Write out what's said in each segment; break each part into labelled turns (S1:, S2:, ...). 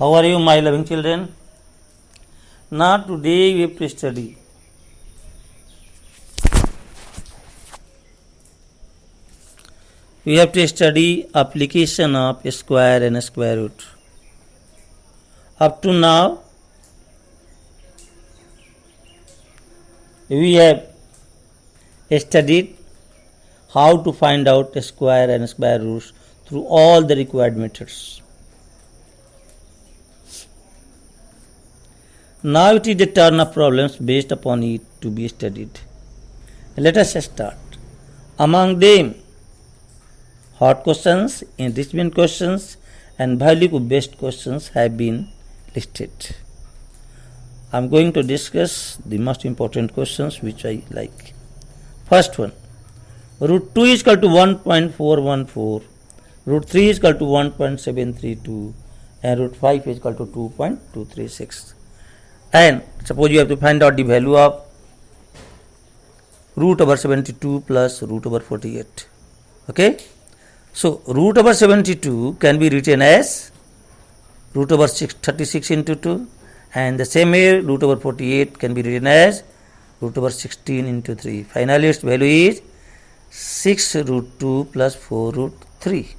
S1: How are you, my loving children? Now today we have to study application of square and square root. Up to now we have studied how to find out square and square roots through all the required methods. Now it is the turn of problems based upon it to be studied. Let us start. Among them, hot questions, enrichment questions and value-based questions have been listed. I am going to discuss the most important questions which I like. First one, root 2 is equal to 1.414, root 3 is equal to 1.732 and root 5 is equal to 2.236. And suppose you have to find out the value of root over 72 plus root over 48. Okay. So root over 72 can be written as root over 36 into 2, and the same way root over 48 can be written as root over 16 into 3. Finally its value is 6 root 2 plus 4 root 3,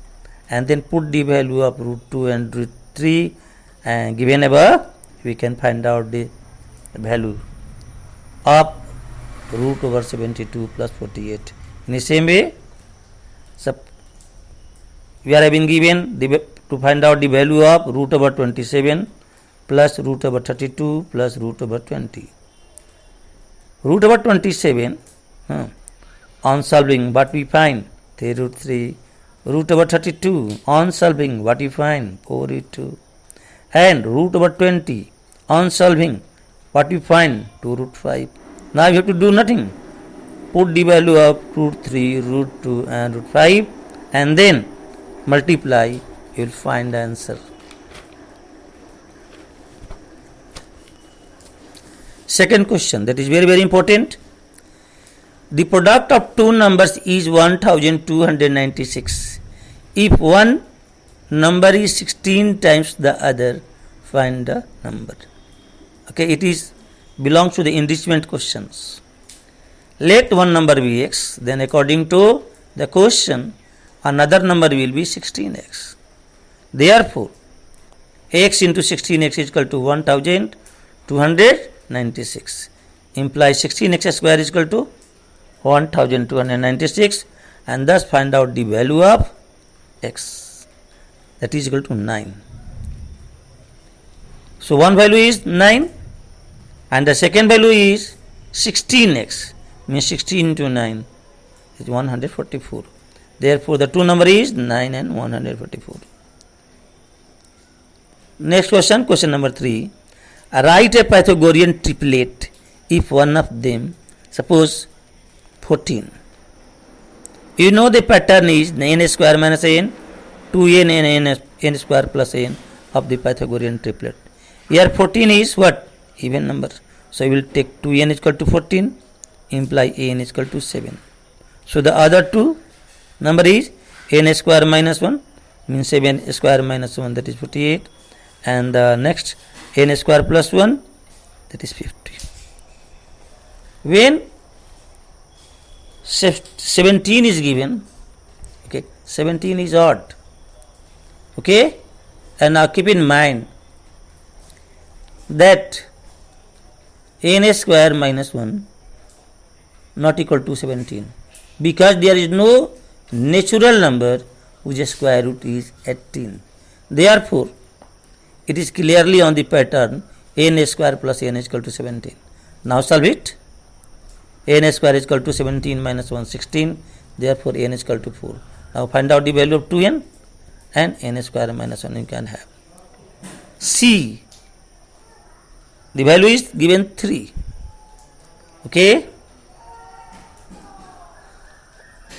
S1: and then put the value of root 2 and root 3 and given above, we can find out the value of root over 72 plus 48. In the same way, we are having given to find out the value of root over 27 plus root over 32 plus root over 20. Root over 27, on solving what we find? 3 root 3. Root over 32, on solving what we find? 4 root 2. And root over 20, on solving what we find? 2 root 5. Now you have to do nothing. Put the value of root 3, root 2 and root 5 and then multiply, you will find the answer. Second question, that is very, very important. The product of two numbers is 1296. If one number is 16 times the other, find the number. Okay, it is belongs to the enrichment questions. Let one number be x, then according to the question, another number will be 16x. Therefore, x into 16x is equal to 1296. Implies 16x square is equal to 1296, and thus find out the value of x, that is equal to 9. So one value is 9 and the second value is 16x, means 16 into 9 is 144. Therefore the two number is 9 and 144. Next question, question number 3. Write a Pythagorean triplet if one of them, suppose 14. You know the pattern is n square minus n, 2n and n square plus n of the Pythagorean triplet. Here 14 is what? Even number. So we will take 2n is equal to 14, imply n is equal to 7. So the other two number is n square minus 1, means 7 square minus 1, that is 48, and the next n square plus 1, that is 50. When 17 is given, okay, 17 is odd, okay, and now keep in mind that n square minus 1 not equal to 17, because there is no natural number whose square root is 18. Therefore, it is clearly on the pattern n square plus n is equal to 17. Now solve it. N square is equal to 17 minus 1, 16. Therefore, n is equal to 4. Now find out the value of 2n and n square minus 1 you can have. C. The value is given 3. Okay.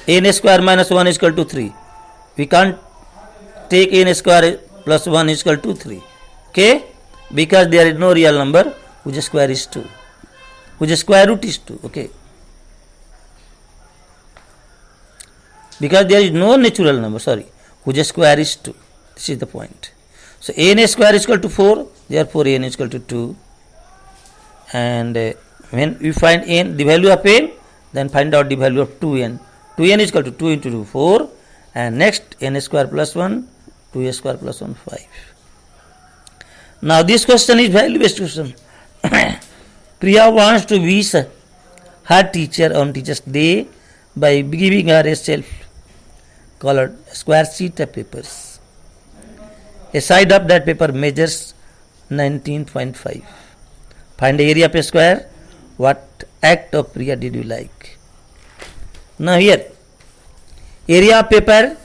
S1: N square minus 1 is equal to 3. We can't take n square plus 1 is equal to 3. Okay. Because there is no real number whose square is 2. Whose square root is 2. Okay. Because there is no natural number, whose square is 2. This is the point. So n square is equal to 4, therefore n is equal to 2. And when we find n, the value of n, then find out the value of 2n. 2n is equal to 2 into 2, 4. And next n square plus 1, 2a square plus 1, 5. Now this question is value based question. Priya wants to wish her teacher on Teacher's Day by giving her a self-colored square sheet of papers. A side of that paper measures 19.5. Find the area of a square. What act of Priya did you like? Now here, area of paper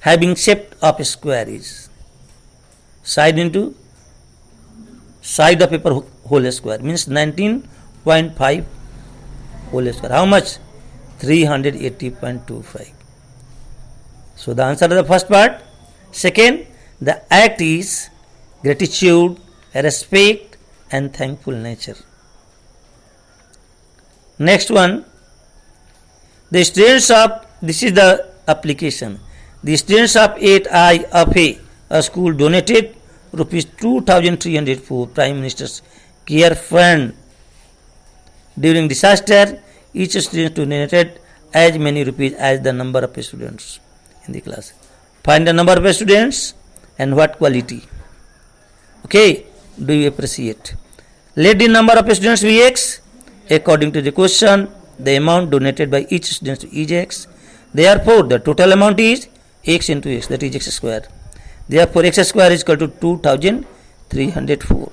S1: having shape of a square is side into side of paper whole square, means 19.5 whole square. How much? 380.25. So the answer of the first part. Second, the act is gratitude, respect and thankful nature. Next one, the students of, this is the application, the students of 8I of a school donated rupees 2,300 for Prime Minister's Care Fund. During disaster, each student donated as many rupees as the number of students in the class. Find the number of students and what quality. Okay, do you appreciate? Let the number of students be x. According to the question, the amount donated by each student is x. Therefore, the total amount is x into x, that is x square. Therefore, x square is equal to 2,304.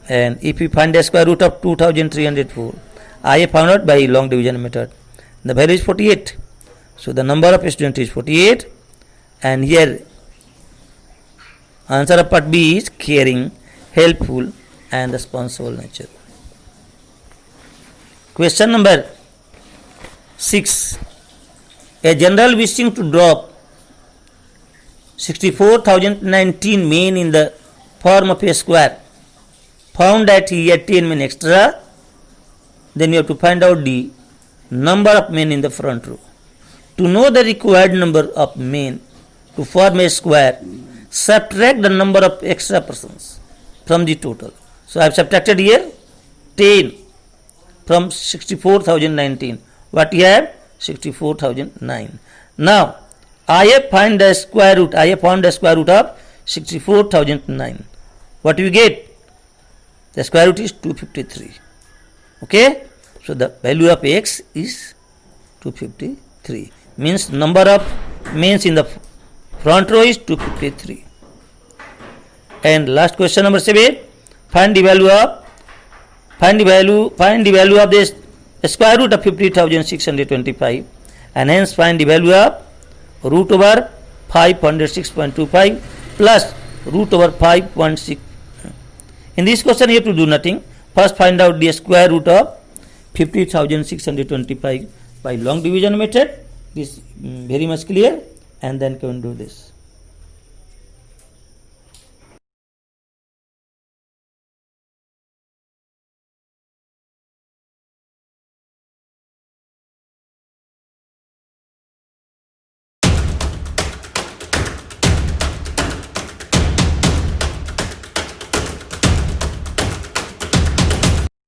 S1: And if we find the square root of 2,304, I have found out by long division method. The value is 48. So the number of students is 48. And here, answer of part B is caring, helpful and responsible nature. Question number 6. A general wishing to drop 64,019 men in the form of a square found that he had 10 men extra. Then you have to find out the number of men in the front row. To know the required number of men to form a square, subtract the number of extra persons from the total. So I have subtracted here 10 from 64,019. What you have? 64,009. Now I have found the square root. I have found the square root of 64,009. What do you get? The square root is 253. Okay. So the value of x is 253. Means number of men in the front row is 253. And last question number 7. Find the value of this square root of 50,625, and hence find the value of root over 506.25 plus root over 5.6. In this question you have to do nothing. First find out the square root of 50,625 by long division method. This very much clear, and then can do this.